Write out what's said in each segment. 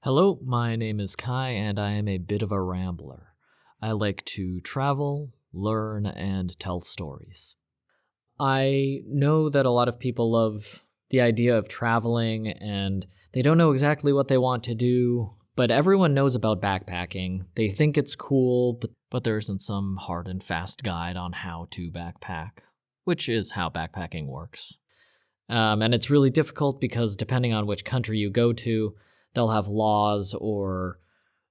Hello, my name is Kai, and I am a bit of a rambler. I like to travel, learn, and tell stories. I know that a lot of people love the idea of traveling, and they don't know exactly what they want to do, but everyone knows about backpacking. They think it's cool, but there isn't some hard and fast guide on how to backpack, which is how backpacking works. And it's really difficult because depending on which country you go to, they'll have laws or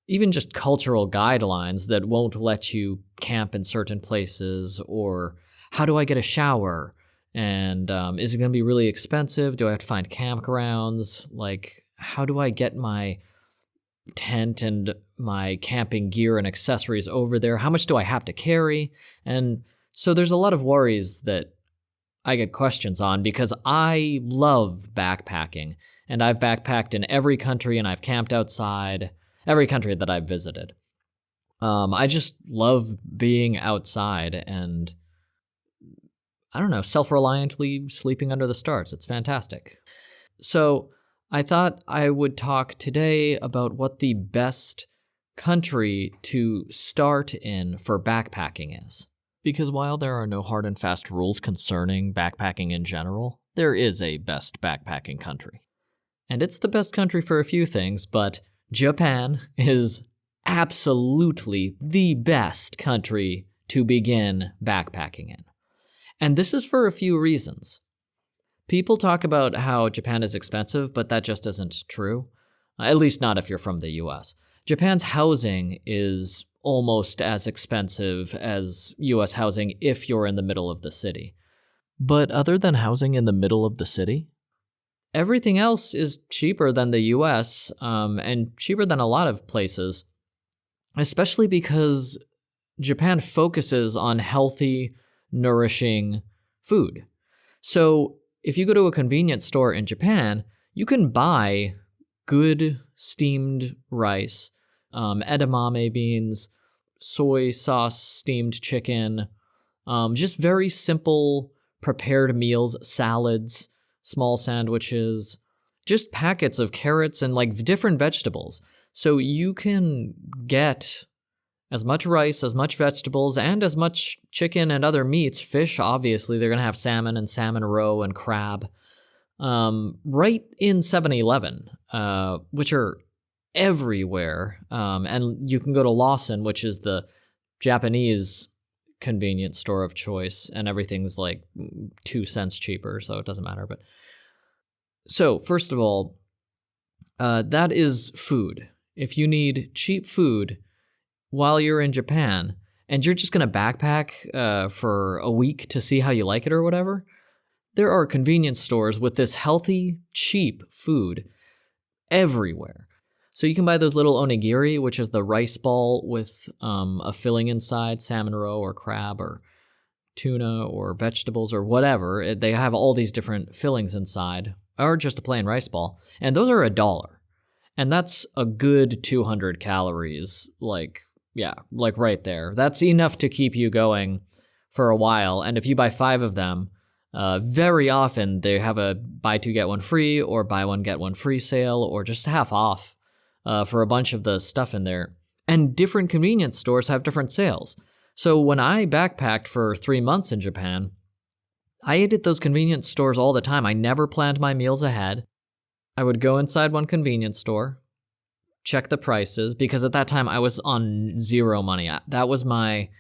even just cultural guidelines that won't let you camp in certain places, or how do I get a shower? And is it going to be really expensive? Do I have to find campgrounds? Like, how do I get my tent and my camping gear and accessories over there? How much do I have to carry? And so there's a lot of worries that I get questions on because I love backpacking. And I've backpacked in every country and I've camped outside, every country that I've visited. I just love being outside and, I don't know, self-reliantly sleeping under the stars. It's fantastic. So I thought I would talk today about what the best country to start in for backpacking is. Because while there are no hard and fast rules concerning backpacking in general, there is a best backpacking country. And it's the best country for a few things, but Japan is absolutely the best country to begin backpacking in. And this is for a few reasons. People talk about how Japan is expensive, but that just isn't true. At least not if you're from the US. Japan's housing is almost as expensive as US housing if you're in the middle of the city. But other than housing in the middle of the city, everything else is cheaper than the US, and cheaper than a lot of places, especially because Japan focuses on healthy, nourishing food. So if you go to a convenience store in Japan, you can buy good steamed rice, edamame beans, soy sauce steamed chicken, just very simple prepared meals, salads, small sandwiches, just packets of carrots and like different vegetables. So you can get as much rice, as much vegetables, and as much chicken and other meats. Fish, obviously, they're going to have salmon and salmon roe and crab, right in 7-Eleven, which are everywhere. And you can go to Lawson, which is the Japanese convenience store of choice, and everything's like 2 cents cheaper, so it doesn't matter. But so first of all, that is food. If you need cheap food while you're in Japan and you're just going to backpack for a week to see how you like it or whatever, there are convenience stores with this healthy, cheap food everywhere. So you can buy those little onigiri, which is the rice ball with a filling inside, salmon roe or crab or tuna or vegetables or whatever. They have all these different fillings inside, or just a plain rice ball. And those are $1. And that's a good 200 calories, like right there. That's enough to keep you going for a while. And if you buy 5 of them, very often they have a buy 2 get 1 free or buy 1 get 1 free sale, or just half off for a bunch of the stuff in there. And different convenience stores have different sales. So when I backpacked for 3 months in Japan, I ate at those convenience stores all the time. I never planned my meals ahead. I would go inside one convenience store, check the prices, because at that time I was on zero money. That was my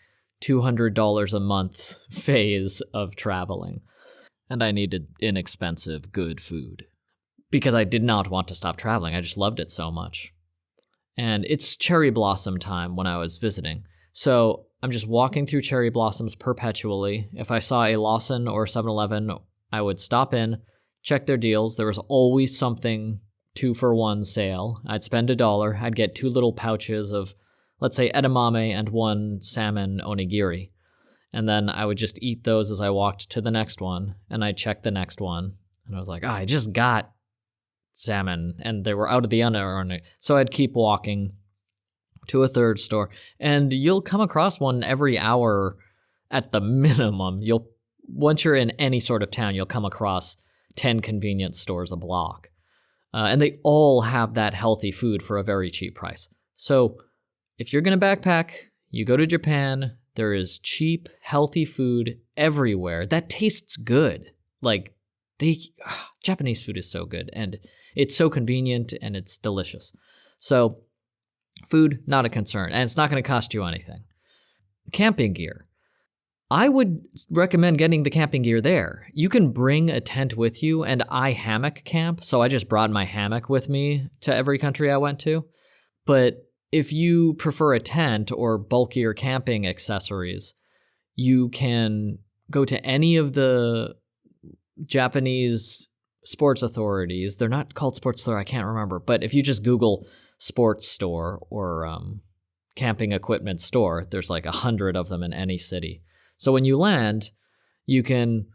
$200 a month phase of traveling. And I needed inexpensive, good food because I did not want to stop traveling. I just loved it so much. And it's cherry blossom time when I was visiting. So I'm just walking through cherry blossoms perpetually. If I saw a Lawson or 7-Eleven, I would stop in, check their deals. There was always something 2-for-1 sale. I'd spend $1. I'd get 2 little pouches of, let's say, edamame and 1 salmon onigiri. And then I would just eat those as I walked to the next one. And I'd check the next one. And I was like, I just got salmon. And they were out of the other. So I'd keep walking to a third store. And you'll come across one every hour at the minimum. Once you're in any sort of town, you'll come across 10 convenience stores a block. And they all have that healthy food for a very cheap price. So if you're going to backpack, you go to Japan. There is cheap, healthy food everywhere that tastes good. Like, Japanese food is so good, and it's so convenient, and it's delicious. So food, not a concern, and it's not going to cost you anything. Camping gear. I would recommend getting the camping gear there. You can bring a tent with you, and I hammock camp, so I just brought my hammock with me to every country I went to. But if you prefer a tent or bulkier camping accessories, you can go to any of the Japanese sports authorities. They're not called sports store, I can't remember, but if you just Google sports store or camping equipment store, there's like 100 of them in any city. So when you land, you can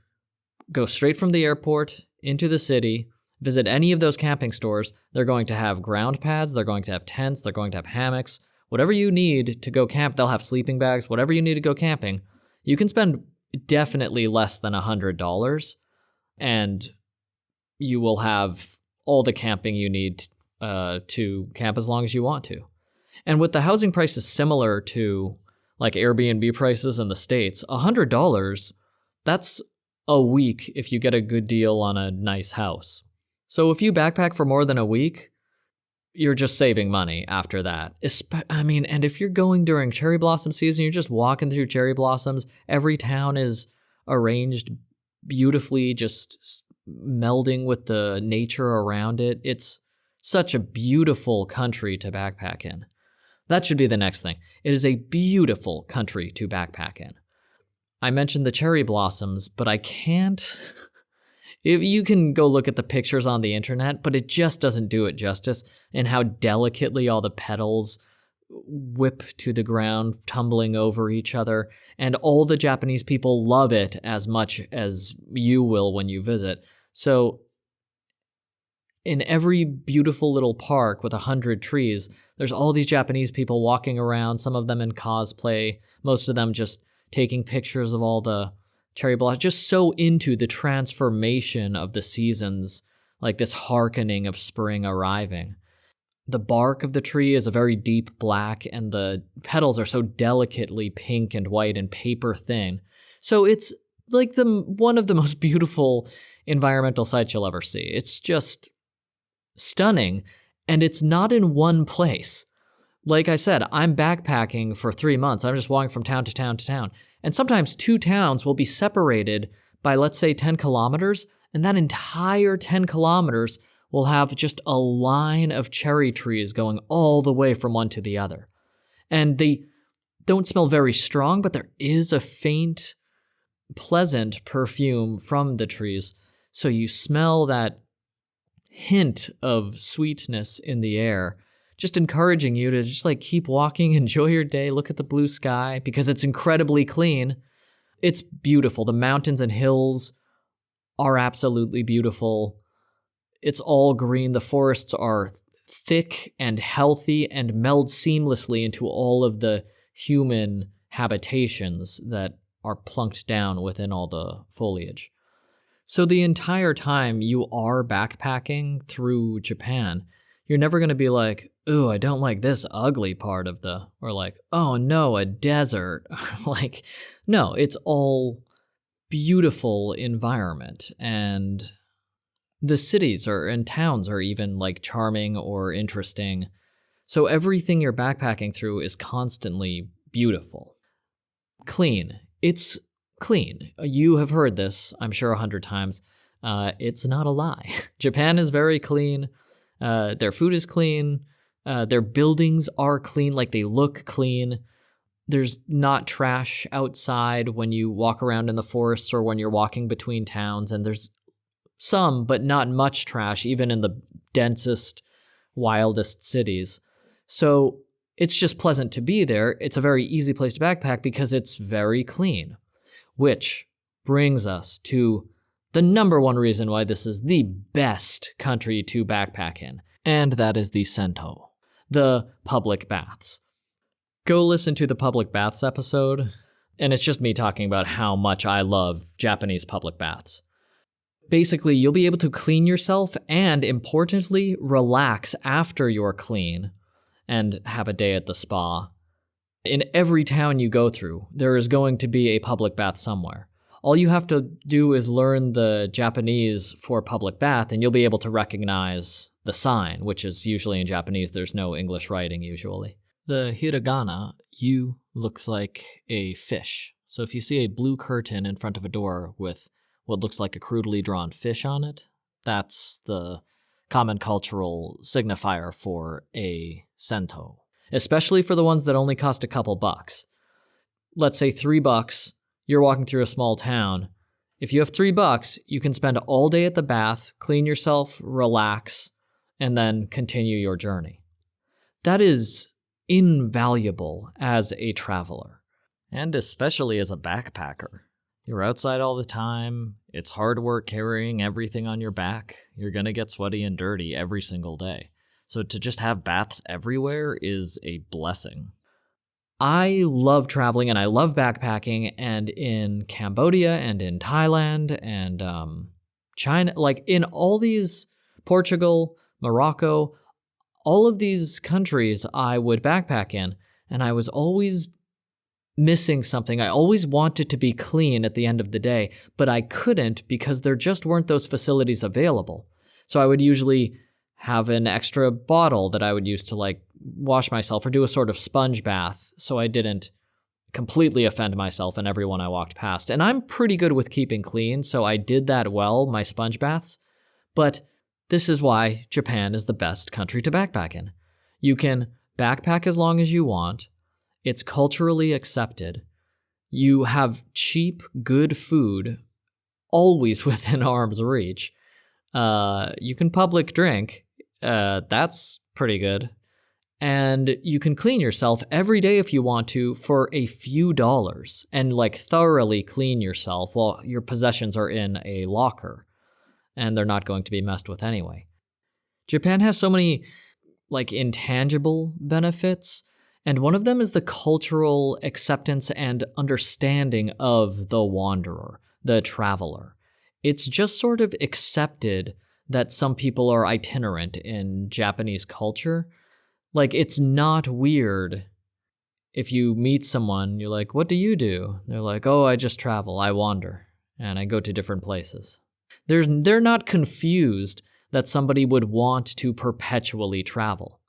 go straight from the airport into the city, visit any of those camping stores. They're going to have ground pads, they're going to have tents, they're going to have hammocks. Whatever you need to go camp, they'll have sleeping bags, whatever you need to go camping. You can spend definitely less than $100, and you will have all the camping you need to camp as long as you want to. And with the housing prices similar to like Airbnb prices in the States, $100, that's a week if you get a good deal on a nice house. So if you backpack for more than a week, you're just saving money after that. And if you're going during cherry blossom season, you're just walking through cherry blossoms. Every town is arranged beautifully, just melding with the nature around it. It's such a beautiful country to backpack in. That should be the next thing. It is a beautiful country to backpack in. I mentioned the cherry blossoms, but I can't... You can go look at the pictures on the internet, but it just doesn't do it justice in how delicately all the petals whip to the ground, tumbling over each other. And all the Japanese people love it as much as you will when you visit. So in every beautiful little park with 100 trees, there's all these Japanese people walking around, some of them in cosplay, most of them just taking pictures of all the cherry blossoms, just so into the transformation of the seasons, like this hearkening of spring arriving. The bark of the tree is a very deep black, and the petals are so delicately pink and white and paper thin. So it's like one of the most beautiful environmental sights you'll ever see. It's just stunning, and it's not in one place. Like I said, I'm backpacking for 3 months. I'm just walking from town to town to town. And sometimes 2 towns will be separated by, let's say, 10 kilometers, and that entire 10 kilometers will have just a line of cherry trees going all the way from one to the other. And they don't smell very strong, but there is a faint, pleasant perfume from the trees. So you smell that hint of sweetness in the air, just encouraging you to just like keep walking, enjoy your day, look at the blue sky, because it's incredibly clean. It's beautiful. The mountains and hills are absolutely beautiful. It's all green. The forests are thick and healthy and meld seamlessly into all of the human habitations that are plunked down within all the foliage. So the entire time you are backpacking through Japan, you're never going to be like, ooh, I don't like this ugly part of or like, oh no, a desert. Like, no, it's all beautiful environment, and the cities and towns are even like charming or interesting. So everything you're backpacking through is constantly beautiful. Clean. It's clean. You have heard this, I'm sure, 100 times. It's not a lie. Japan is very clean. Their food is clean. Their buildings are clean, like they look clean. There's not trash outside when you walk around in the forests or when you're walking between towns, and there's some, but not much trash, even in the densest, wildest cities. So it's just pleasant to be there. It's a very easy place to backpack because it's very clean, which brings us to the number one reason why this is the best country to backpack in, and that is the Sento, the public baths. Go listen to the public baths episode, and it's just me talking about how much I love Japanese public baths. Basically, you'll be able to clean yourself and, importantly, relax after you're clean and have a day at the spa. In every town you go through, there is going to be a public bath somewhere. All you have to do is learn the Japanese for public bath, and you'll be able to recognize the sign, which is usually in Japanese. There's no English writing usually. The hiragana, yu, looks like a fish. So if you see a blue curtain in front of a door with what looks like a crudely drawn fish on it, that's the common cultural signifier for a sento, especially for the ones that only cost a couple bucks. Let's say $3, you're walking through a small town. If you have $3, you can spend all day at the bath, clean yourself, relax, and then continue your journey. That is invaluable as a traveler, and especially as a backpacker. You're outside all the time. It's hard work carrying everything on your back. You're going to get sweaty and dirty every single day. So to just have baths everywhere is a blessing. I love traveling and I love backpacking, and in Cambodia and in Thailand and China, like in all these, Portugal, Morocco, all of these countries I would backpack in, and I was always missing something. I always wanted to be clean at the end of the day, but I couldn't because there just weren't those facilities available. So I would usually have an extra bottle that I would use to like wash myself or do a sort of sponge bath so I didn't completely offend myself and everyone I walked past. And I'm pretty good with keeping clean, so I did that well, my sponge baths. But this is why Japan is the best country to backpack in. You can backpack as long as you want. It's culturally accepted. You have cheap, good food always within arm's reach. You can public drink. That's pretty good. And you can clean yourself every day if you want to for a few dollars and like thoroughly clean yourself while your possessions are in a locker and they're not going to be messed with anyway. Japan has so many like intangible benefits, and one of them is the cultural acceptance and understanding of the wanderer, the traveler. It's just sort of accepted that some people are itinerant in Japanese culture. Like, it's not weird if you meet someone, you're like, what do you do? They're like, oh, I just travel, I wander, and I go to different places. They're not confused that somebody would want to perpetually travel.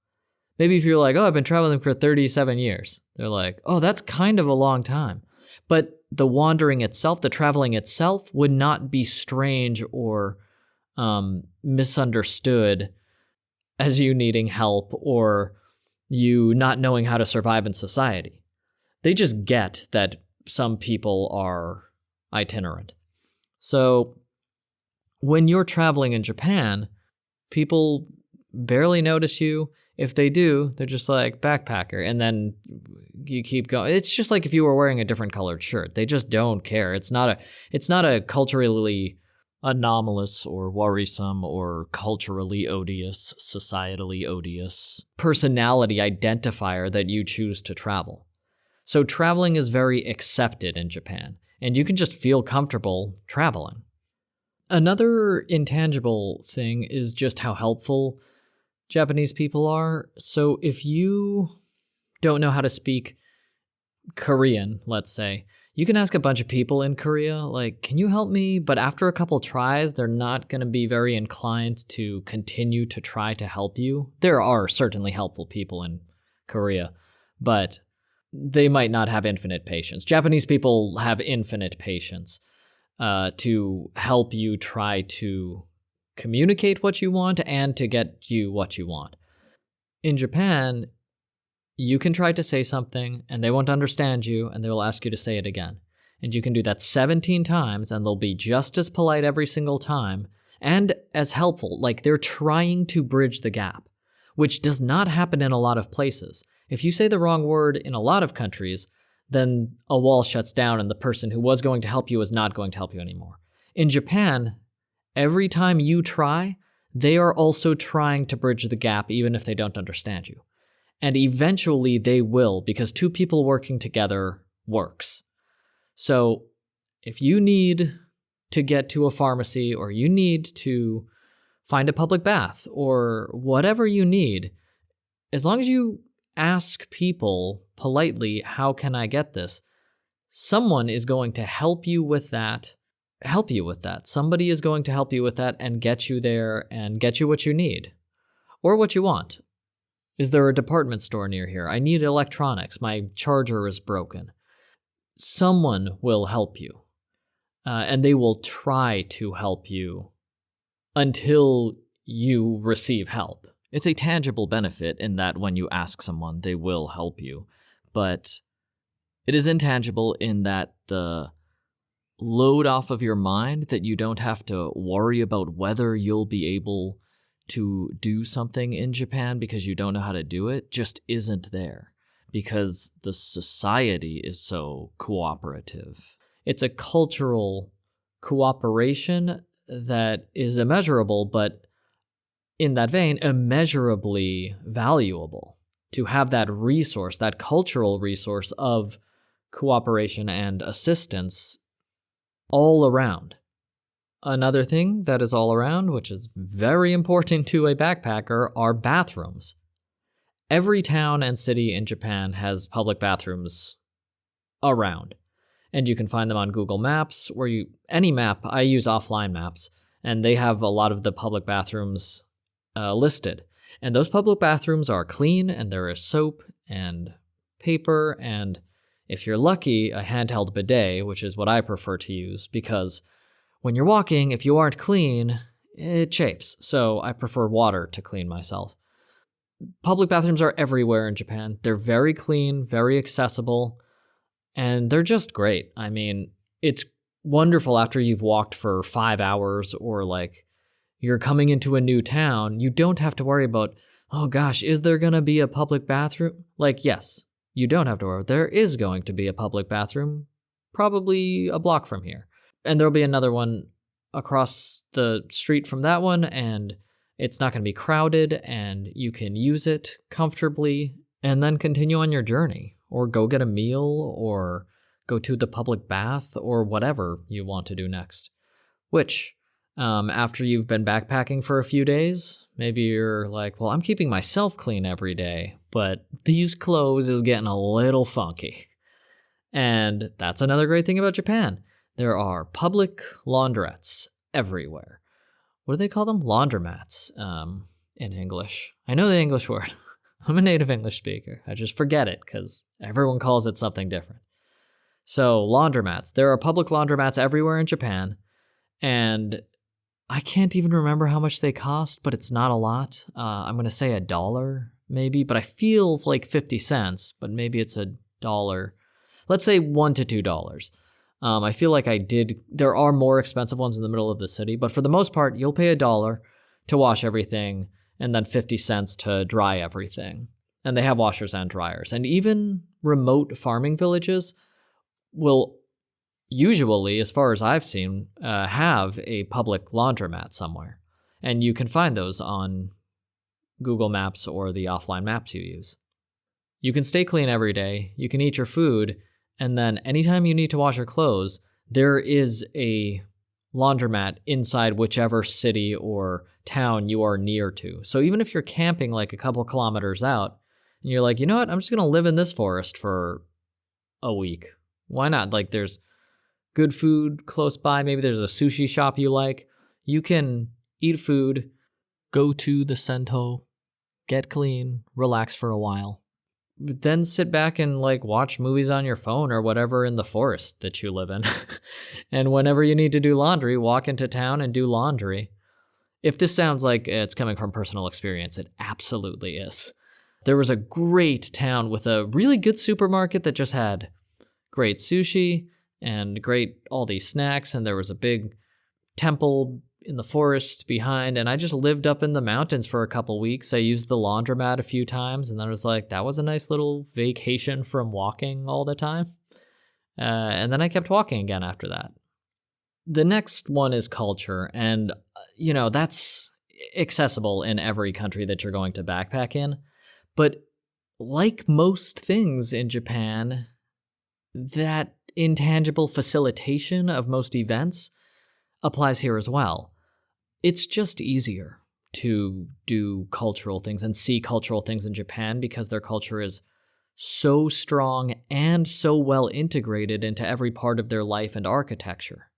Maybe if you're like, oh, I've been traveling for 37 years. They're like, oh, that's kind of a long time. But the wandering itself, the traveling itself, would not be strange or misunderstood as you needing help or you not knowing how to survive in society. They just get that some people are itinerant. So when you're traveling in Japan, people barely notice you. If they do, they're just like, backpacker, and then you keep going. It's just like if you were wearing a different colored shirt. They just don't care. It's not a culturally anomalous or worrisome or culturally odious, societally odious personality identifier that you choose to travel. So traveling is very accepted in Japan, and you can just feel comfortable traveling. Another intangible thing is just how helpful Japanese people are. So if you don't know how to speak Korean, let's say, you can ask a bunch of people in Korea, like, can you help me? But after a couple tries, they're not going to be very inclined to continue to try to help you. There are certainly helpful people in Korea, but they might not have infinite patience. Japanese people have infinite patience to help you try to communicate what you want and to get you what you want. In Japan, you can try to say something and they won't understand you and they will ask you to say it again. And you can do that 17 times and they'll be just as polite every single time and as helpful. Like, they're trying to bridge the gap, which does not happen in a lot of places. If you say the wrong word in a lot of countries, then a wall shuts down and the person who was going to help you is not going to help you anymore. In Japan, every time you try, they are also trying to bridge the gap even if they don't understand you. And eventually they will, because two people working together works. So if you need to get to a pharmacy, or you need to find a public bath, or whatever you need, as long as you ask people politely, how can I get this? Someone is going to help you with that. Somebody is going to help you with that and get you there and get you what you need or what you want. Is there a department store near here? I need electronics. My charger is broken. Someone will help you, and they will try to help you until you receive help. It's a tangible benefit in that when you ask someone, they will help you. But it is intangible in that the load off of your mind that you don't have to worry about whether you'll be able to do something in Japan because you don't know how to do it just isn't there, because the society is so cooperative. It's a cultural cooperation that is immeasurable, but in that vein, immeasurably valuable to have that resource, that cultural resource of cooperation and assistance all around. Another thing that is all around, which is very important to a backpacker, are bathrooms. Every town and city in Japan has public bathrooms around, and you can find them on Google Maps, any map. I use offline maps, and they have a lot of the public bathrooms listed. And those public bathrooms are clean, and there is soap and paper, and if you're lucky, a handheld bidet, which is what I prefer to use, because when you're walking, if you aren't clean, it chafes. So I prefer water to clean myself. Public bathrooms are everywhere in Japan. They're very clean, very accessible, and they're just great. I mean, it's wonderful after you've walked for 5 hours, or like you're coming into a new town. You don't have to worry about, oh gosh, is there going to be a public bathroom? Like, yes, you don't have to worry. There is going to be a public bathroom, probably a block from here. And there'll be another one across the street from that one, and it's not going to be crowded, and you can use it comfortably and then continue on your journey, or go get a meal, or go to the public bath, or whatever you want to do next. Which, after you've been backpacking for a few days, maybe you're like, well, I'm keeping myself clean every day, but these clothes is getting a little funky. And that's another great thing about Japan. There are public laundrettes everywhere. What do they call them? Laundromats, in English. I know the English word. I'm a native English speaker. I just forget it because everyone calls it something different. So laundromats. There are public laundromats everywhere in Japan, and I can't even remember how much they cost, but it's not a lot. I'm going to say $1 maybe, but I feel like 50 cents, but maybe it's $1. Let's say $1 to $2. I feel like there are more expensive ones in the middle of the city, but for the most part, you'll pay $1 to wash everything and then 50 cents to dry everything. And they have washers and dryers. And even remote farming villages will usually, as far as I've seen, have a public laundromat somewhere. And you can find those on Google Maps or the offline maps you use. You can stay clean every day. You can eat your food. And then anytime you need to wash your clothes, there is a laundromat inside whichever city or town you are near to. So even if you're camping like a couple kilometers out, and you're like, you know what, I'm just going to live in this forest for a week. Why not? Like, there's good food close by. Maybe there's a sushi shop you like. You can eat food, go to the Sento, get clean, relax for a while. Then sit back and like watch movies on your phone or whatever in the forest that you live in. And whenever you need to do laundry, walk into town and do laundry. If this sounds like it's coming from personal experience, it absolutely is. There was a great town with a really good supermarket that just had great sushi and great all these snacks, and there was a big temple in the forest behind, and I just lived up in the mountains for a couple weeks. I used the laundromat a few times, and then I was like, that was a nice little vacation from walking all the time. And then I kept walking again after that. The next one is culture, and, that's accessible in every country that you're going to backpack in. But like most things in Japan, that intangible facilitation of most events applies here as well. It's just easier to do cultural things and see cultural things in Japan because their culture is so strong and so well integrated into every part of their life and architecture.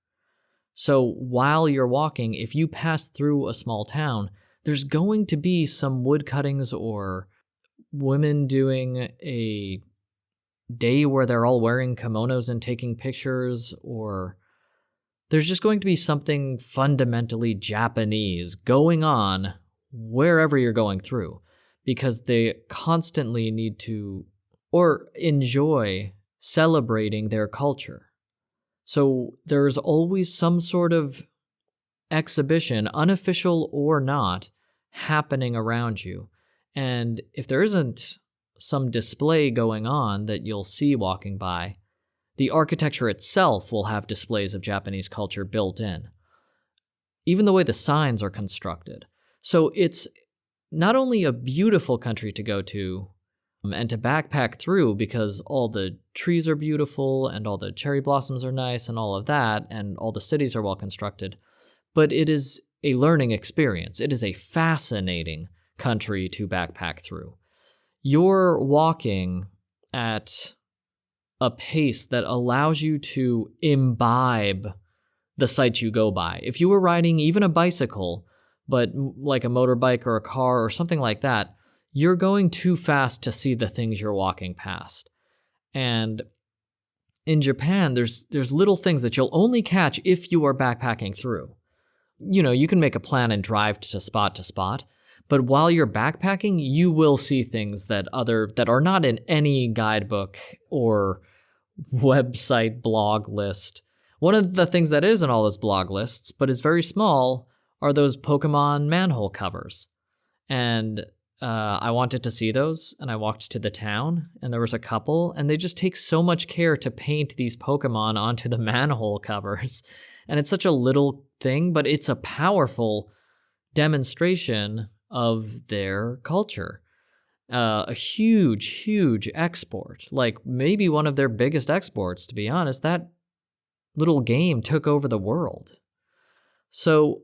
So while you're walking, if you pass through a small town, there's going to be some wood cuttings or women doing a day where they're all wearing kimonos and taking pictures, or there's just going to be something fundamentally Japanese going on wherever you're going through, because they constantly need to or enjoy celebrating their culture. So there's always some sort of exhibition, unofficial or not, happening around you. And if there isn't some display going on that you'll see walking by, the architecture itself will have displays of Japanese culture built in. Even the way the signs are constructed. So it's not only a beautiful country to go to and to backpack through because all the trees are beautiful and all the cherry blossoms are nice and all of that, and all the cities are well constructed, but it is a learning experience. It is a fascinating country to backpack through. You're walking at a pace that allows you to imbibe the sights you go by. If you were riding even a bicycle, but like a motorbike or a car or something like that, you're going too fast to see the things you're walking past. And in Japan, there's little things that you'll only catch if you are backpacking through. You know, you can make a plan and drive to spot, but while you're backpacking, you will see things that are not in any guidebook or website blog list. One of the things that is in all those blog lists, but is very small, are those Pokemon manhole covers. And I wanted to see those, and I walked to the town, and there was a couple, and they just take so much care to paint these Pokemon onto the manhole covers. And it's such a little thing, but it's a powerful demonstration of their culture. A huge, huge export, like maybe one of their biggest exports, to be honest. That little game took over the world. So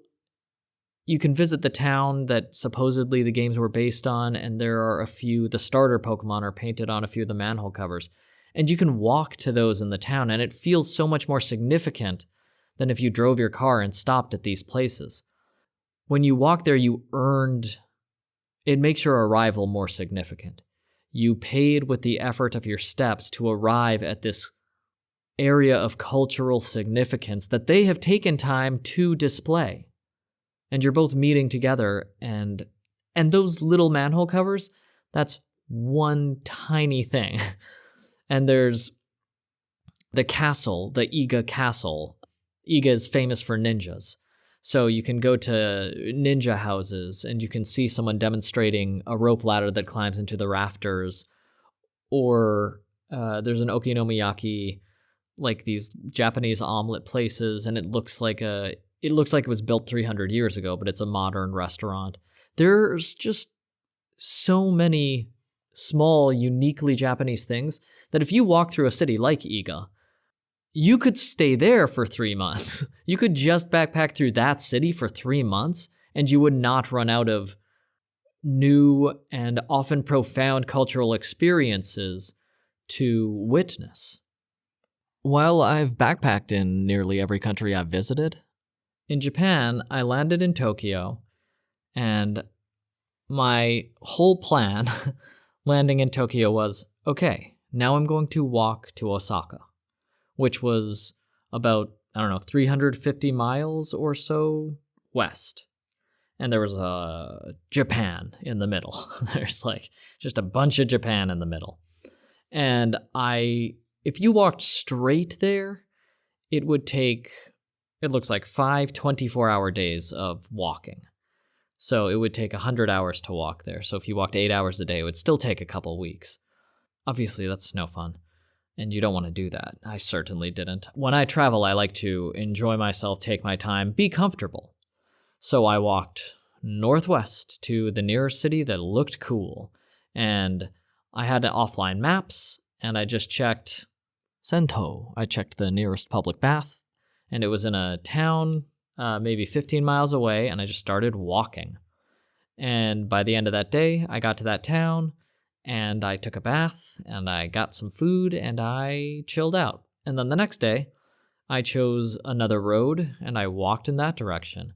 you can visit the town that supposedly the games were based on, and there are a few, the starter Pokemon are painted on a few of the manhole covers. And you can walk to those in the town, and it feels so much more significant than if you drove your car and stopped at these places. When you walk there, it makes your arrival more significant. You paid with the effort of your steps to arrive at this area of cultural significance that they have taken time to display. And you're both meeting together, and those little manhole covers, that's one tiny thing. And there's the castle, the Iga Castle. Iga is famous for ninjas. So you can go to ninja houses and you can see someone demonstrating a rope ladder that climbs into the rafters. Or there's an okonomiyaki, like these Japanese omelet places, and it looks like it was built 300 years ago, but it's a modern restaurant. There's just so many small, uniquely Japanese things that if you walk through a city like Iga, you could stay there for 3 months. You could just backpack through that city for 3 months, and you would not run out of new and often profound cultural experiences to witness. While I've backpacked in nearly every country I've visited, in Japan, I landed in Tokyo, and my whole plan landing in Tokyo was, okay, now I'm going to walk to Osaka, which was about, 350 miles or so west. And there was Japan in the middle. There's just a bunch of Japan in the middle. And if you walked straight there, it looks like 5 24-hour days of walking. So it would take 100 hours to walk there. So if you walked 8 hours a day, it would still take a couple weeks. Obviously, that's no fun. And you don't want to do that. I certainly didn't. When I travel, I like to enjoy myself, take my time, be comfortable. So I walked northwest to the nearest city that looked cool. And I had offline maps, and I just checked Sento. I checked the nearest public bath, and it was in a town maybe 15 miles away, and I just started walking. And by the end of that day, I got to that town, and I took a bath, and I got some food, and I chilled out. And then the next day, I chose another road, and I walked in that direction.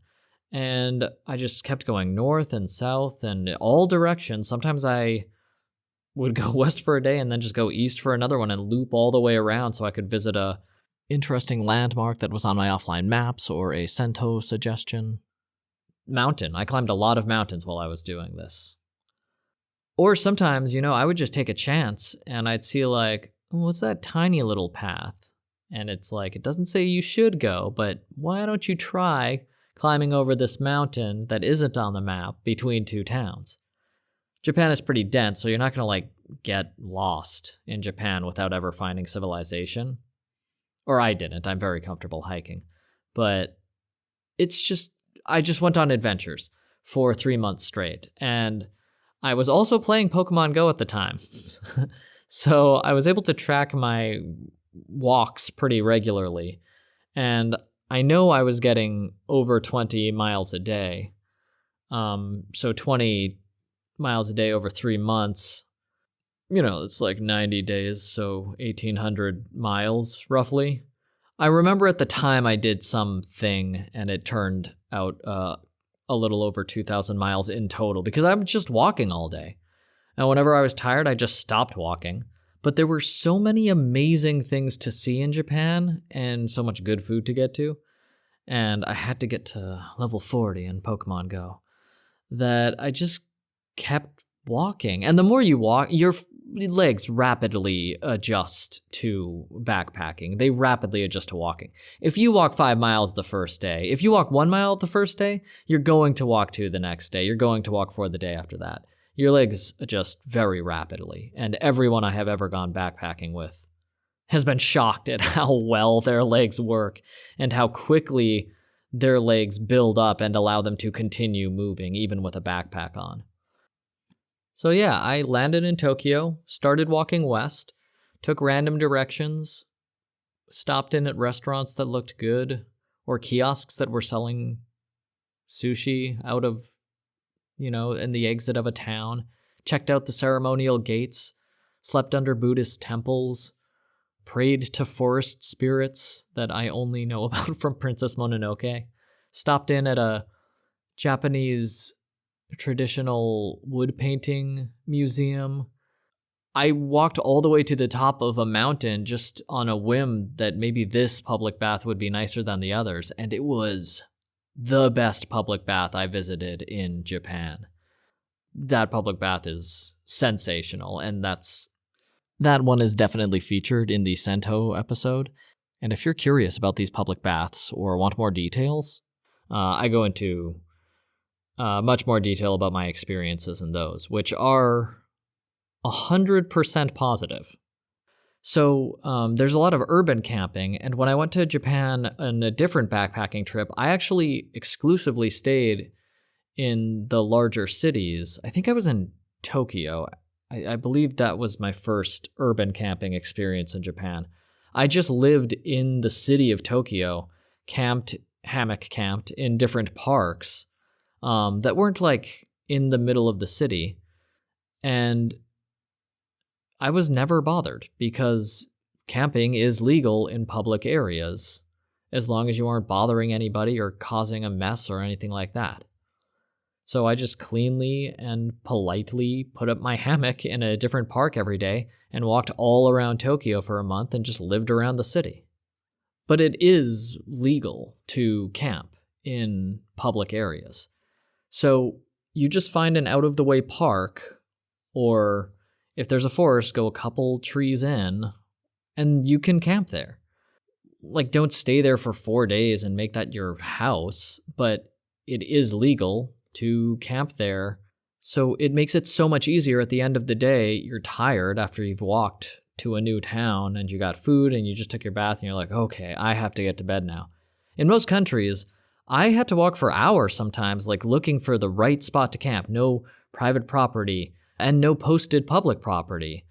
And I just kept going north and south and all directions. Sometimes I would go west for a day and then just go east for another one and loop all the way around so I could visit a interesting landmark that was on my offline maps or a Sento suggestion. Mountain. I climbed a lot of mountains while I was doing this. Or sometimes, I would just take a chance and I'd see like, what's that tiny little path? And it's like, it doesn't say you should go, but why don't you try climbing over this mountain that isn't on the map between two towns? Japan is pretty dense, so you're not going to get lost in Japan without ever finding civilization. Or I didn't. I'm very comfortable hiking. But I just went on adventures for 3 months straight. And I was also playing Pokemon Go at the time. So I was able to track my walks pretty regularly. And I know I was getting over 20 miles a day. So 20 miles a day over 3 months, it's like 90 days, so 1,800 miles roughly. I remember at the time I did something and it turned out a little over 2,000 miles in total because I was just walking all day. And whenever I was tired, I just stopped walking. But there were so many amazing things to see in Japan and so much good food to get to. And I had to get to level 40 in Pokemon Go that I just kept walking. And the more you walk, your legs rapidly adjust to backpacking. They rapidly adjust to walking. If you walk 5 miles the first day, if you walk 1 mile the first day, you're going to walk 2 the next day. You're going to walk 4 the day after that. Your legs adjust very rapidly. And everyone I have ever gone backpacking with has been shocked at how well their legs work and how quickly their legs build up and allow them to continue moving even with a backpack on. So yeah, I landed in Tokyo, started walking west, took random directions, stopped in at restaurants that looked good or kiosks that were selling sushi out of in the exit of a town, checked out the ceremonial gates, slept under Buddhist temples, prayed to forest spirits that I only know about from Princess Mononoke, stopped in at a Japanese traditional wood painting museum. I walked all the way to the top of a mountain just on a whim that maybe this public bath would be nicer than the others, and it was the best public bath I visited in Japan. That public bath is sensational, and that one is definitely featured in the Sento episode. And if you're curious about these public baths or want more details, I go into much more detail about my experiences in those, which are 100% positive. So there's a lot of urban camping, and when I went to Japan on a different backpacking trip, I actually exclusively stayed in the larger cities. I think I was in Tokyo. I believe that was my first urban camping experience in Japan. I just lived in the city of Tokyo, hammock camped in different parks that weren't in the middle of the city, and I was never bothered because camping is legal in public areas as long as you aren't bothering anybody or causing a mess or anything like that. So I just cleanly and politely put up my hammock in a different park every day and walked all around Tokyo for a month and just lived around the city. But it is legal to camp in public areas. So you just find an out-of-the-way park, or if there's a forest, go a couple trees in, and you can camp there. Don't stay there for 4 days and make that your house, but it is legal to camp there. So it makes it so much easier at the end of the day. You're tired after you've walked to a new town and you got food and you just took your bath and you're like, okay, I have to get to bed now. In most countries, I had to walk for hours sometimes, looking for the right spot to camp. No private property and no posted public property.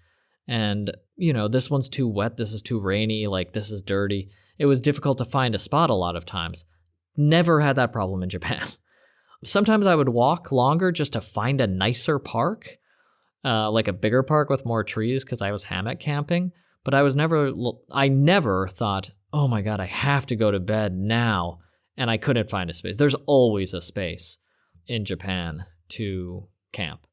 And, this one's too wet, this is too rainy, this is dirty. It was difficult to find a spot a lot of times. Never had that problem in Japan. Sometimes I would walk longer just to find a nicer park, like a bigger park with more trees because I was hammock camping. But I never thought, oh my God, I have to go to bed now. And I couldn't find a space. There's always a space in Japan to camp.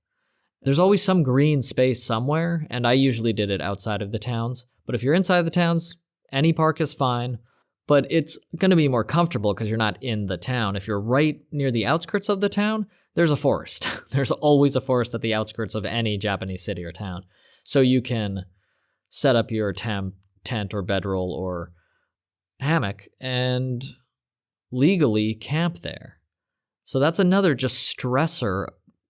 There's always some green space somewhere, and I usually did it outside of the towns. But if you're inside the towns, any park is fine. But it's going to be more comfortable because you're not in the town. If you're right near the outskirts of the town, there's a forest. There's always a forest at the outskirts of any Japanese city or town. So you can set up your tent or bedroll or hammock and legally camp there. So that's another just stressor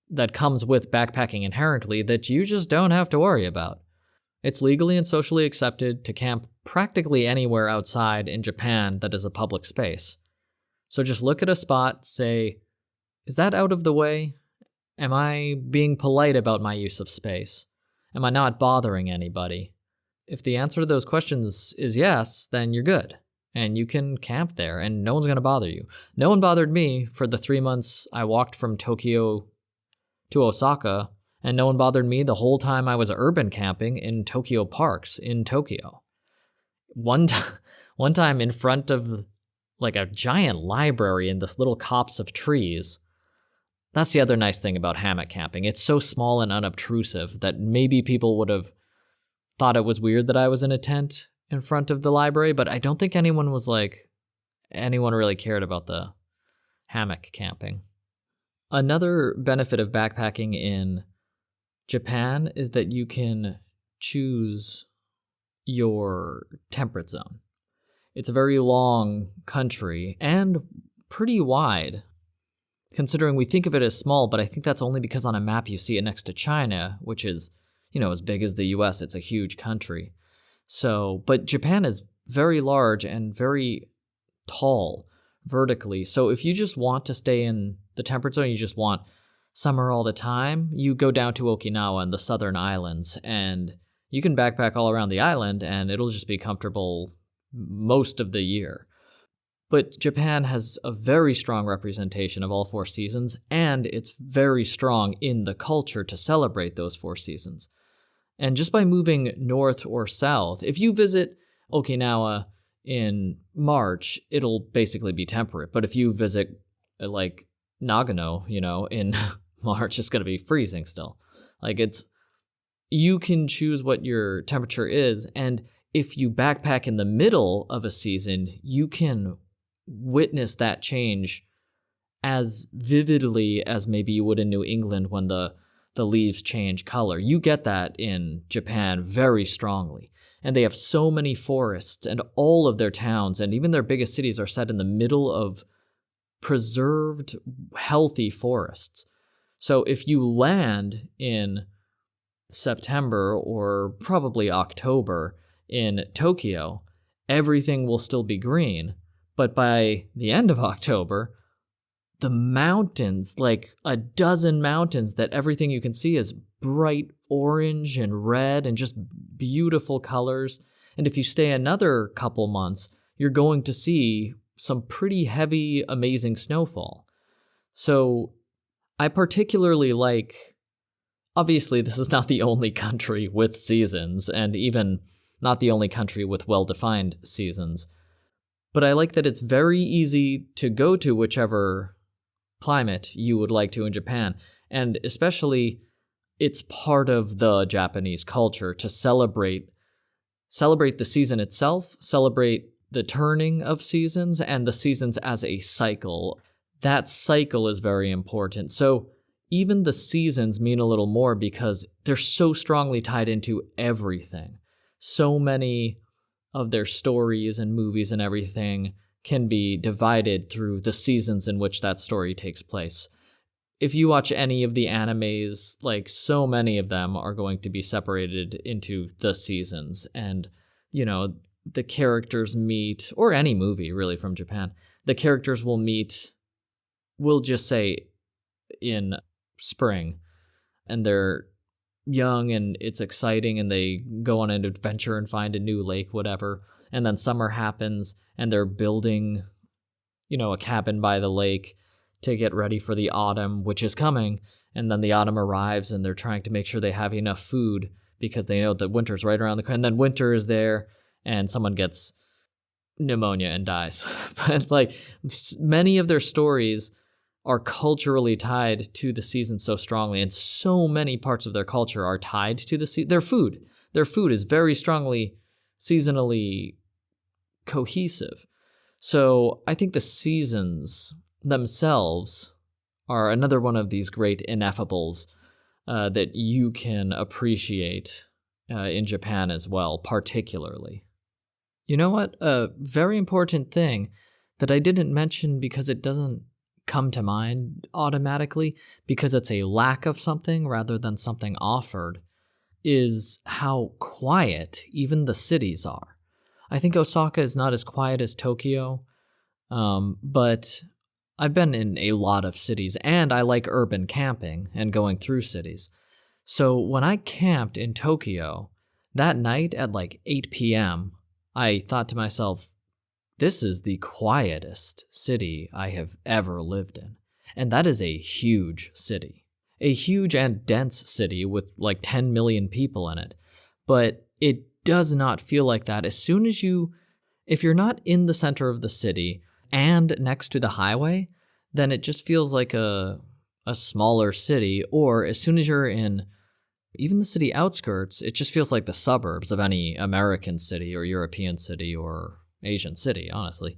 that comes with backpacking inherently that you just don't have to worry about. It's legally and socially accepted to camp practically anywhere outside in Japan that is a public space. So just look at a spot, say, is that out of the way? Am I being polite about my use of space? Am I not bothering anybody? If the answer to those questions is yes, then you're good. And you can camp there and no one's going to bother you. No one bothered me for the 3 months I walked from Tokyo to Osaka, and no one bothered me the whole time I was urban camping in Tokyo parks in Tokyo. One time in front of like a giant library in this little copse of trees. That's the other nice thing about hammock camping. It's so small and unobtrusive that maybe people would have thought it was weird that I was in a tent in front of the library, but I don't think anyone really cared about the hammock camping. Another benefit of backpacking in Japan is that you can choose your temperate zone. It's a very long country and pretty wide, considering we think of it as small, but I think that's only because on a map you see it next to China, which is, as big as the US. It's a huge country. But Japan is very large and very tall vertically. So if you just want to stay in the temperate zone, you just want summer all the time, you go down to Okinawa and the southern islands, and you can backpack all around the island and it'll just be comfortable most of the year. But Japan has a very strong representation of all 4 seasons, and it's very strong in the culture to celebrate those 4 seasons. And just by moving north or south, if you visit Okinawa in March, it'll basically be temperate. But if you visit like Nagano, in March, it's going to be freezing still. You can choose what your temperature is. And if you backpack in the middle of a season, you can witness that change as vividly as maybe you would in New England when the leaves change color. You get that in Japan very strongly. And they have so many forests, and all of their towns and even their biggest cities are set in the middle of preserved, healthy forests. So if you land in September or probably October in Tokyo, everything will still be green. But by the end of October, the mountains, like a dozen mountains that everything you can see is bright orange and red and just beautiful colors. And if you stay another couple months, you're going to see some pretty heavy, amazing snowfall. So I particularly obviously this is not the only country with seasons, and even not the only country with well-defined seasons. But I like that it's very easy to go to whichever climate you would like to in Japan. And especially, it's part of the Japanese culture to celebrate the season itself, celebrate the turning of seasons, and the seasons as a cycle. That cycle is very important. So even the seasons mean a little more because they're so strongly tied into everything. So many of their stories and movies and everything can be divided through the seasons in which that story takes place. If you watch any of the animes, so many of them are going to be separated into the seasons. And, the characters meet, or any movie really from Japan, the characters will meet, we'll just say in spring, and they're young and it's exciting and they go on an adventure and find a new lake, whatever. And then summer happens and they're building a cabin by the lake to get ready for the autumn, which is coming. And then the autumn arrives and they're trying to make sure they have enough food because they know that winter's right around the corner. And then winter is there and someone gets pneumonia and dies. But like many of their stories are culturally tied to the season so strongly, and so many parts of their culture are tied to the season. Their food is very strongly seasonally cohesive. So I think the seasons themselves are another one of these great ineffables that you can appreciate in Japan as well, particularly. You know what? A very important thing that I didn't mention because it doesn't come to mind automatically because it's a lack of something rather than something offered is how quiet even the cities are. I think Osaka is not as quiet as Tokyo, but I've been in a lot of cities and I like urban camping and going through cities. So when I camped in Tokyo, that night at like 8 p.m., I thought to myself, this is the quietest city I have ever lived in. And that is a huge city. A huge and dense city with like 10 million people in it. But it does not feel like that. If you're not in the center of the city and next to the highway, then it just feels like a smaller city. Or as soon as you're in even the city outskirts, it just feels like the suburbs of any American city or European city or Asian city, honestly.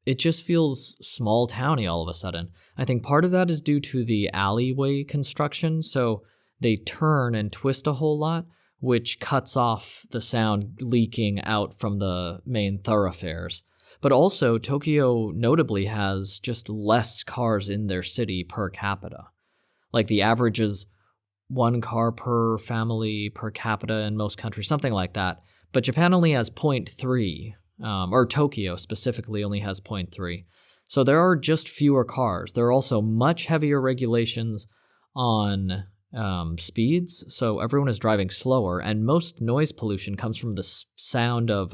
It just feels small towny all of a sudden. I think part of that is due to the alleyway construction, so they turn and twist a whole lot, which cuts off the sound leaking out from the main thoroughfares. But also, Tokyo notably has just less cars in their city per capita. Like the average is 1 car per family per capita in most countries, something like that. But Japan only has 0.3, or Tokyo specifically only has 0.3. So there are just fewer cars. There are also much heavier regulations on speeds, so everyone is driving slower, and most noise pollution comes from the sound of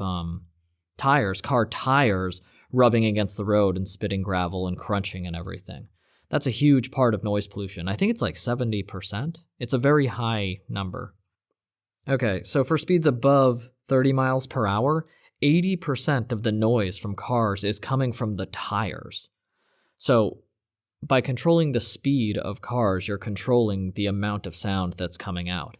car tires rubbing against the road and spitting gravel and crunching and everything. That's a huge part of noise pollution. I think it's like 70%. It's a very high number. Okay, so for speeds above 30 miles per hour, 80% of the noise from cars is coming from the tires. So by controlling the speed of cars, you're controlling the amount of sound that's coming out.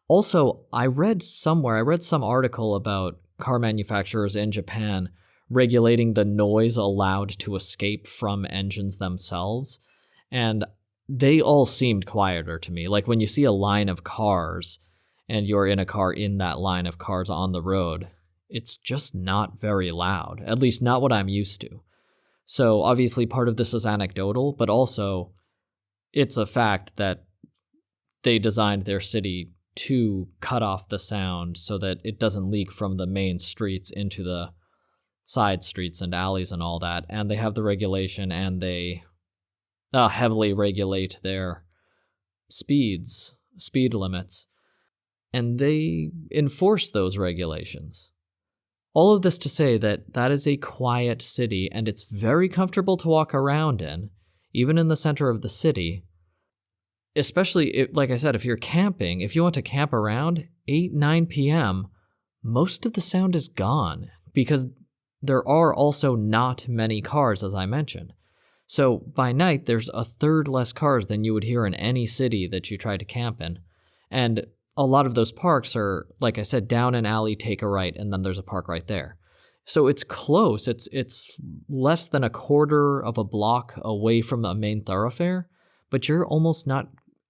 Also, I read some article about car manufacturers in Japan regulating the noise allowed to escape from engines themselves, and they all seemed quieter to me. Like when you see a line of cars and you're in a car in that line of cars on the road, it's just not very loud, at least not what I'm used to. So obviously part of this is anecdotal, but also it's a fact that they designed their city to cut off the sound so that it doesn't leak from the main streets into the side streets and alleys and all that. And they have the regulation, and they heavily regulate their speed limits, and they enforce those regulations. All of this to say that that is a quiet city, and it's very comfortable to walk around in, even in the center of the city. Especially, like I said, if you're camping, if you want to camp around 8, 9 p.m., most of the sound is gone because there are also not many cars, as I mentioned. So by night, there's a third less cars than you would hear in any city that you try to camp in. And a lot of those parks are, like I said, down an alley, take a right, and then there's a park right there. So it's close. It's less than a quarter of a block away from a main thoroughfare, but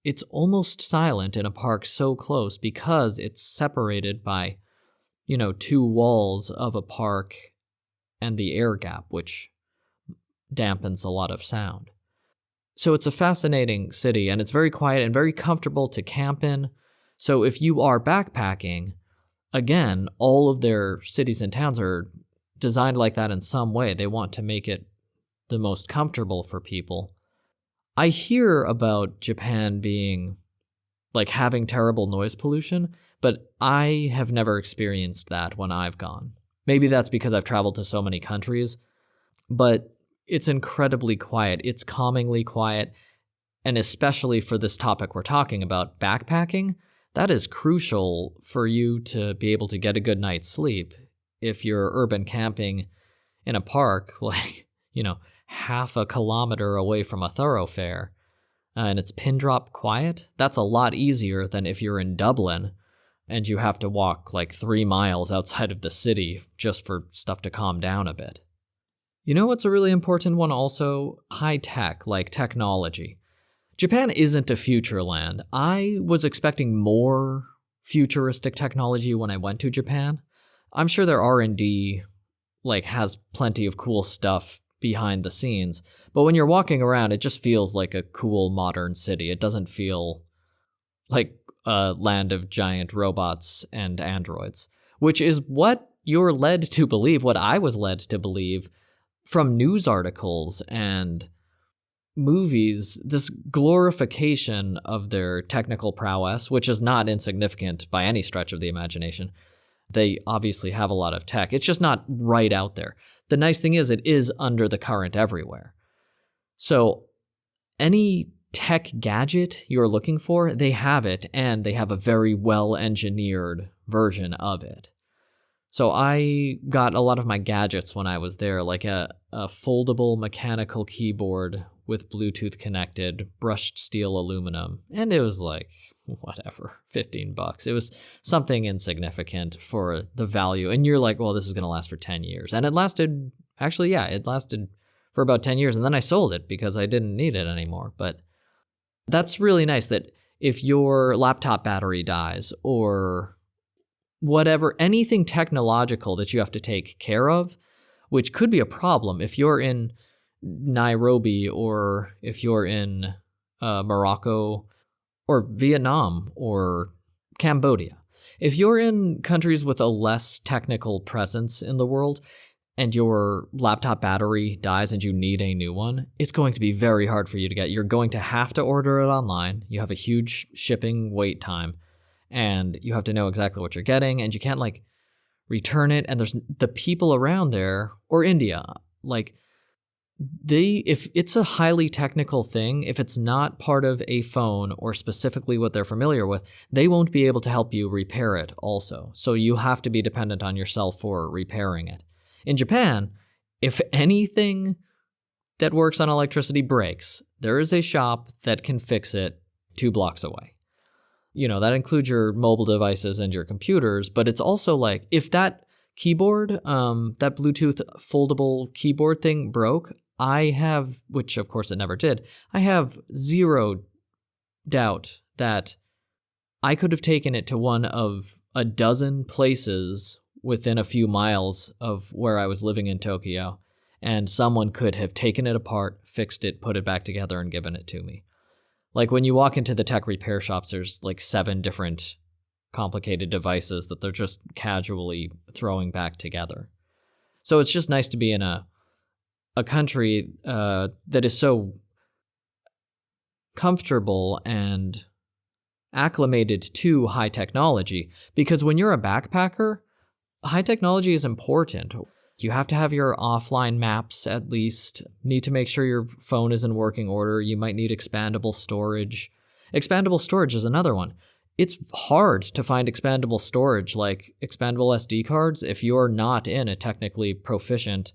it's almost silent in a park so close because it's separated by, 2 walls of a park and the air gap, which dampens a lot of sound. So it's a fascinating city, and it's very quiet and very comfortable to camp in. So if you are backpacking, again, all of their cities and towns are designed like that in some way. They want to make it the most comfortable for people. I hear about Japan being like having terrible noise pollution, but I have never experienced that when I've gone. Maybe that's because I've traveled to so many countries, but it's incredibly quiet. It's calmingly quiet. And especially for this topic we're talking about, backpacking, that is crucial for you to be able to get a good night's sleep. If you're urban camping in a park, like, half a kilometer away from a thoroughfare, and it's pin drop quiet, that's a lot easier than if you're in Dublin and you have to walk like 3 miles outside of the city just for stuff to calm down a bit. You know what's a really important one also? High tech, like technology. Japan isn't a future land. I was expecting more futuristic technology when I went to Japan. I'm sure their R&D has plenty of cool stuff behind the scenes, but when you're walking around, it just feels like a cool modern city. It doesn't feel like a land of giant robots and androids, which is what you're led to believe, what I was led to believe from news articles and movies, this glorification of their technical prowess, which is not insignificant by any stretch of the imagination. They obviously have a lot of tech. It's just not right out there. The nice thing is it is under the current everywhere. So any tech gadget you're looking for, they have it, and they have a very well-engineered version of it. So I got a lot of my gadgets when I was there, like a foldable mechanical keyboard with Bluetooth connected, brushed steel aluminum, and it was like, whatever, $15. It was something insignificant for the value. And you're like, well, this is going to last for 10 years. And it lasted for about 10 years. And then I sold it because I didn't need it anymore. But that's really nice that if your laptop battery dies or whatever, anything technological that you have to take care of, which could be a problem if you're in Nairobi or if you're in Morocco or Vietnam or Cambodia. If you're in countries with a less technical presence in the world and your laptop battery dies and you need a new one, it's going to be very hard for you to get. You're going to have to order it online. You have a huge shipping wait time, and you have to know exactly what you're getting, and you can't return it. And there's the people around there, or India, if it's a highly technical thing, if it's not part of a phone or specifically what they're familiar with, they won't be able to help you repair it also. So you have to be dependent on yourself for repairing it. In Japan, if anything that works on electricity breaks, there is a shop that can fix it 2 blocks away. That includes your mobile devices and your computers, but it's also if that keyboard, that Bluetooth foldable keyboard thing broke, I have, which of course it never did, I have zero doubt that I could have taken it to one of a dozen places within a few miles of where I was living in Tokyo, and someone could have taken it apart, fixed it, put it back together, and given it to me. When you walk into the tech repair shops, there's 7 different complicated devices that they're just casually throwing back together. So it's just nice to be in a country that is so comfortable and acclimated to high technology, because when you're a backpacker, high technology is important. You have to have your offline maps at least, need to make sure your phone is in working order. You might need expandable storage. Expandable storage is another one. It's hard to find expandable storage like expandable SD cards if you're not in a technically proficient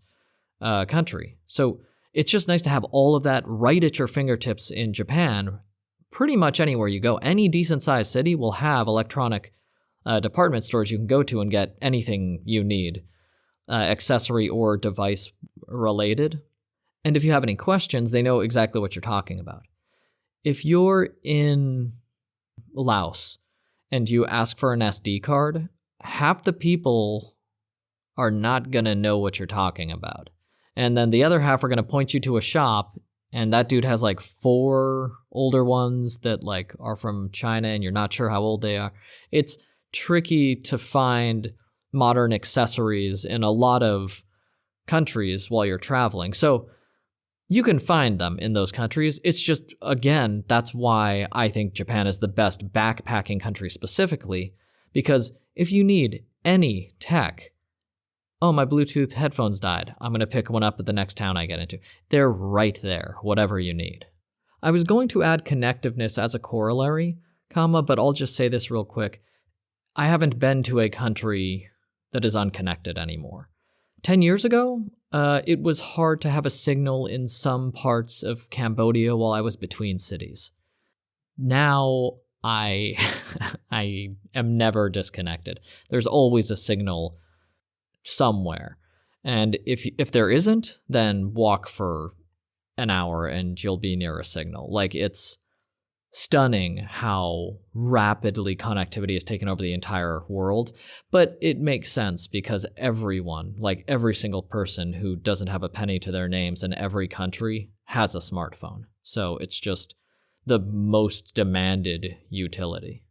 country. So it's just nice to have all of that right at your fingertips in Japan. Pretty much anywhere you go, any decent sized city will have electronic department stores you can go to and get anything you need, accessory or device related. And if you have any questions, they know exactly what you're talking about. If you're in Laos and you ask for an SD card, half the people are not going to know what you're talking about. And then the other half are going to point you to a shop, and that dude has 4 older ones that are from China and you're not sure how old they are. It's tricky to find modern accessories in a lot of countries while you're traveling. So you can find them in those countries. It's just, again, that's why I think Japan is the best backpacking country specifically, because if you need any tech, oh, my Bluetooth headphones died. I'm going to pick one up at the next town I get into. They're right there, whatever you need. I was going to add connectiveness as a corollary, but I'll just say this real quick. I haven't been to a country that is unconnected anymore. 10 years ago, it was hard to have a signal in some parts of Cambodia while I was between cities. Now, I I am never disconnected. There's always a signal somewhere. And if there isn't, then walk for an hour and you'll be near a signal. Like, it's stunning how rapidly connectivity has taken over the entire world. But it makes sense because everyone, like every single person who doesn't have a penny to their names in every country has a smartphone. So it's just the most demanded utility.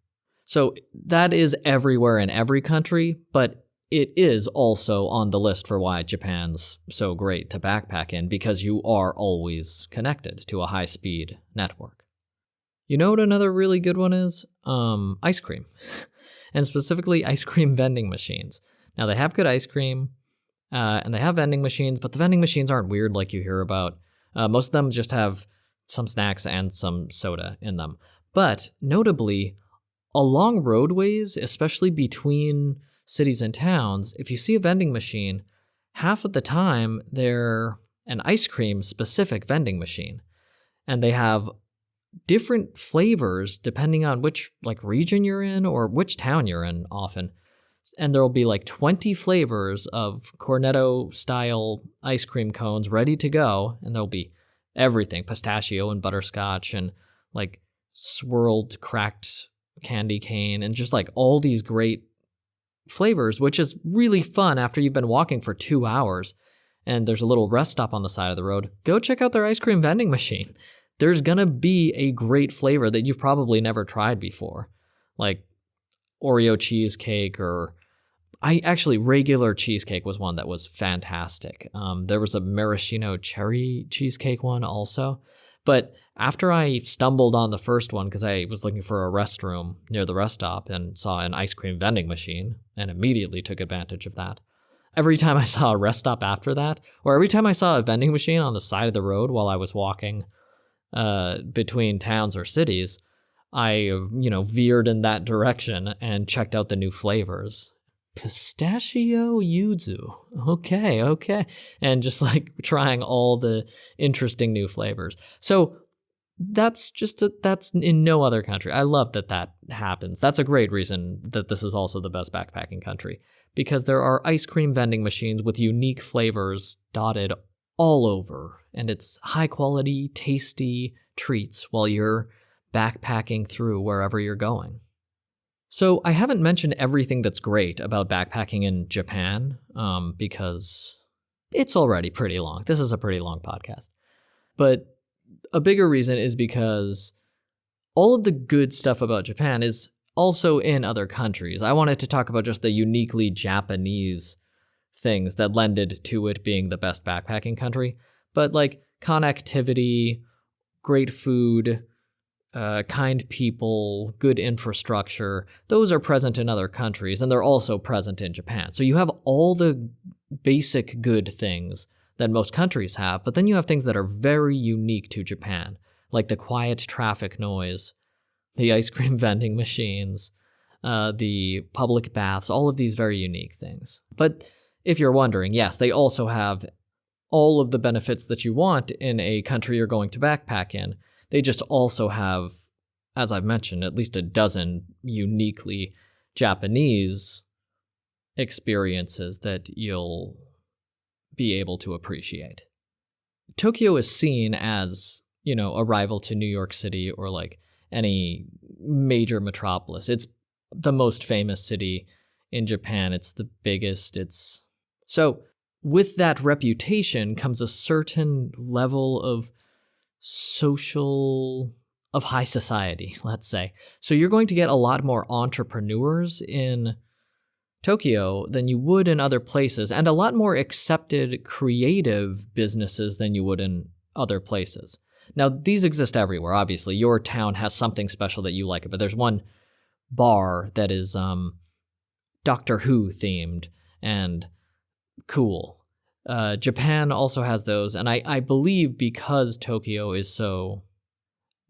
So that is everywhere in every country, but it is also on the list for why Japan's so great to backpack in, because you are always connected to a high-speed network. You know what another really good one is? Ice cream. And specifically ice cream vending machines. Now, they have good ice cream, and they have vending machines, but the vending machines aren't weird like you hear about. Most of them just have some snacks and some soda in them. But notably, along roadways, especially between cities and towns, if you see a vending machine, half of the time they're an ice cream specific vending machine. And they have different flavors depending on which region you're in or which town you're in often. And there'll be 20 flavors of Cornetto style ice cream cones ready to go. And there'll be everything, pistachio and butterscotch and swirled cracked candy cane and just all these great flavors, which is really fun after you've been walking for 2 hours and there's a little rest stop on the side of the road. Go check out their ice cream vending machine. There's gonna be a great flavor that you've probably never tried before, like Oreo cheesecake, or regular cheesecake was one that was fantastic. There was a maraschino cherry cheesecake one also. But after I stumbled on the first one because I was looking for a restroom near the rest stop and saw an ice cream vending machine and immediately took advantage of that. Every time I saw a rest stop after that, or every time I saw a vending machine on the side of the road while I was walking between towns or cities, I, veered in that direction and checked out the new flavors. Pistachio yuzu. Okay. And just trying all the interesting new flavors. So that's in no other country. I love that happens. That's a great reason that this is also the best backpacking country, because there are ice cream vending machines with unique flavors dotted all over, and it's high quality, tasty treats while you're backpacking through wherever you're going. So I haven't mentioned everything that's great about backpacking in Japan, because it's already pretty long. This is a pretty long podcast. But a bigger reason is because all of the good stuff about Japan is also in other countries. I wanted to talk about just the uniquely Japanese things that lended to it being the best backpacking country. But connectivity, great food, kind people, good infrastructure, those are present in other countries, and they're also present in Japan. So you have all the basic good things that most countries have, but then you have things that are very unique to Japan, like the quiet traffic noise, the ice cream vending machines, the public baths, all of these very unique things. But if you're wondering, yes, they also have all of the benefits that you want in a country you're going to backpack in. They just also have, as I've mentioned, at least a dozen uniquely Japanese experiences that you'll be able to appreciate. Tokyo is seen as, a rival to New York City or any major metropolis. It's the most famous city in Japan. It's the biggest. So with that reputation comes a certain level of high society, let's say. So you're going to get a lot more entrepreneurs in Tokyo than you would in other places, and a lot more accepted creative businesses than you would in other places. Now, these exist everywhere, obviously. Your town has something special that you like, but there's one bar that is Doctor Who themed, and cool. Japan also has those, and I believe because Tokyo is so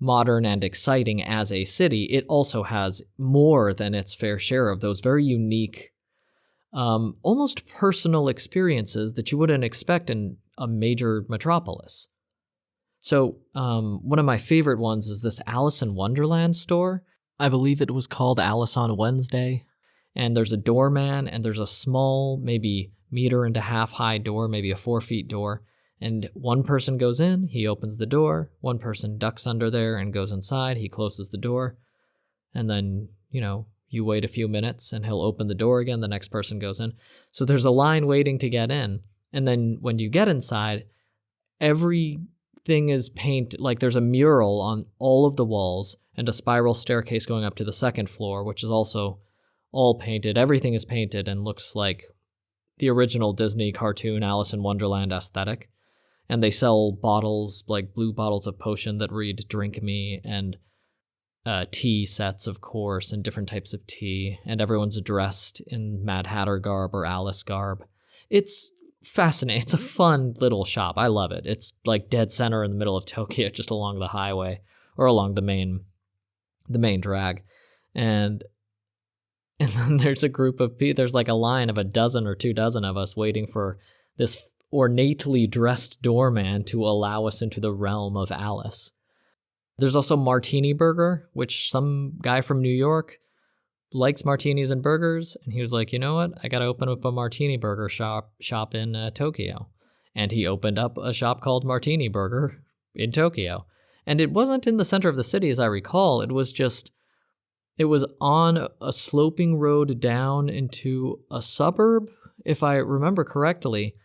modern and exciting as a city, it also has more than its fair share of those very unique, almost personal experiences that you wouldn't expect in a major metropolis. So one of my favorite ones is this Alice in Wonderland store. I believe it was called Alice on Wednesday. And there's a doorman, and there's a small, maybe 1.5 meter high door, maybe a 4 feet door. And one person goes in, he opens the door. One person ducks under there and goes inside. He closes the door. And then, you wait a few minutes and he'll open the door again. The next person goes in. So there's a line waiting to get in. And then when you get inside, everything is painted, like there's a mural on all of the walls and a spiral staircase going up to the second floor, which is also all painted. Everything is painted and looks like the original Disney cartoon Alice in Wonderland aesthetic. And they sell bottles, like blue bottles of potion that read "Drink Me," and tea sets, of course, and different types of tea. And everyone's dressed in Mad Hatter garb or Alice garb. It's fascinating. It's a fun little shop. I love it. It's like dead center in the middle of Tokyo, just along the highway or along the main drag. And then there's a group of people, there's like a line of 12 or 24 of us waiting for this ornately dressed doorman to allow us into the realm of Alice. There's also Martini Burger, which some guy from New York likes martinis and burgers, and he was like, you know what, I gotta open up a Martini Burger shop in Tokyo. And he opened up a shop called Martini Burger in Tokyo. And it wasn't in the center of the city, as I recall. It was on a sloping road down into a suburb, if I remember correctly.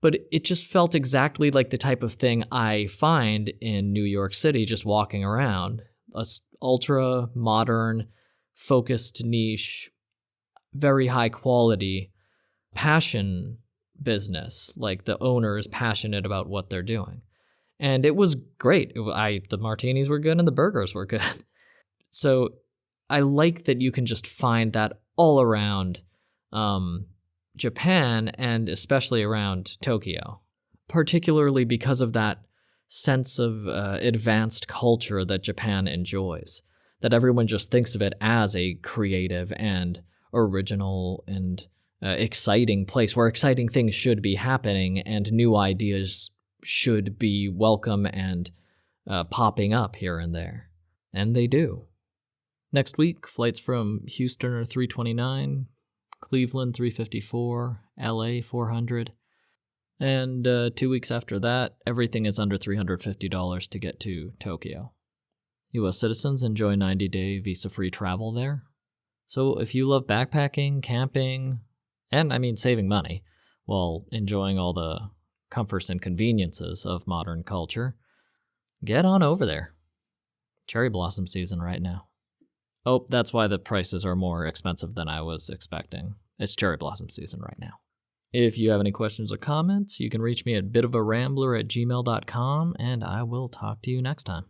But it just felt exactly like the type of thing I find in New York City just walking around. A ultra modern, focused niche, very high quality passion business. Like the owner is passionate about what they're doing. And it was great. The martinis were good and the burgers were good. So I like that you can just find that all around Japan, and especially around Tokyo, particularly because of that sense of advanced culture that Japan enjoys, that everyone just thinks of it as a creative and original and exciting place where exciting things should be happening and new ideas should be welcome and popping up here and there. And they do. Next week, flights from Houston are $329, Cleveland $354, LA $400, and 2 weeks after that, everything is under $350 to get to Tokyo. U.S. citizens enjoy 90-day visa-free travel there. So if you love backpacking, camping, and saving money while enjoying all the comforts and conveniences of modern culture, get on over there. Cherry blossom season right now. Oh, that's why the prices are more expensive than I was expecting. It's cherry blossom season right now. If you have any questions or comments, you can reach me at bitofarambler@gmail.com, and I will talk to you next time.